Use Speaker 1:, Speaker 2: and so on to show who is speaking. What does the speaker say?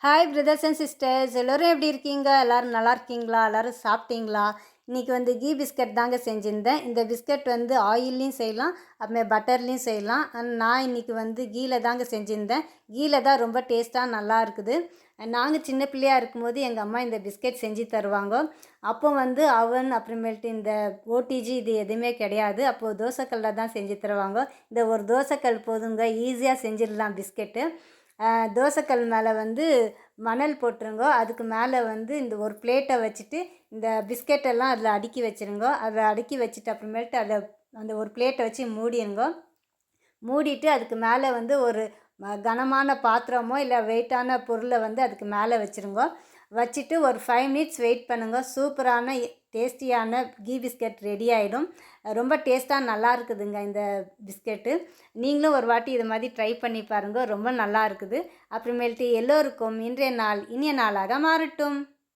Speaker 1: Hi brothers and sisters, எல்லோரும் எப்படி இருக்கீங்க? எல்லோரும் நல்லா இருக்கீங்களா? எல்லோரும் சாப்பிட்டீங்களா? இன்றைக்கி வந்து கீ பிஸ்கட் தாங்க செஞ்சுருந்தேன். இந்த பிஸ்கட் வந்து ஆயில்லையும் செய்யலாம், அப்புறமே பட்டர்லேயும் செய்யலாம். நான் இன்றைக்கி வந்து கீல தாங்க செஞ்சுருந்தேன். கீல தான் ரொம்ப டேஸ்ட்டாக நல்லா இருக்குது. நாங்கள் சின்ன பிள்ளையாக இருக்கும்போது எங்கள் அம்மா இந்த பிஸ்கட் செஞ்சு தருவாங்க. அப்போ வந்து அவன் அப்புறமேல்ட்டு இந்த ஓடிஜி இது எதுவுமே கிடையாது. அப்போது தோசைக்கல்லில் தான் செஞ்சு தருவாங்க. இந்த ஒரு தோசைக்கல் போதுங்க, ஈஸியாக செஞ்சிடலாம் பிஸ்கெட்டு. தோசைக்கல் மேலே வந்து மணல் போட்டுருங்கோ. அதுக்கு மேலே வந்து இந்த ஒரு பிளேட்டை வச்சுட்டு இந்த பிஸ்கெட்டெல்லாம் அதில் அடுக்கி வச்சுருங்கோ. அதை அடுக்கி வச்சுட்டு அப்புறமேட்டு அதை அந்த ஒரு பிளேட்டை வச்சு மூடிடுங்கோ. மூடிட்டு அதுக்கு மேலே வந்து ஒரு கனமான பாத்திரமோ இல்லை வெயிட்டான பொருளை வந்து அதுக்கு மேலே வச்சுருங்கோ. வச்சுட்டு ஒரு 5 மினிட்ஸ் வெயிட் பண்ணுங்க. சூப்பரான டேஸ்டியான கீ பிஸ்கட் ரெடி ஆகிடும். ரொம்ப டேஸ்ட்டாக நல்லா இருக்குதுங்க இந்த பிஸ்கெட்டு. நீங்களும் ஒரு வாட்டி இது மாதிரி ட்ரை பண்ணி பாருங்கள், ரொம்ப நல்லா இருக்குது. அப்புறமேல்ட்டு எல்லோருக்கும் இன்றைய நாள் இனிய நாளாக மாறட்டும்.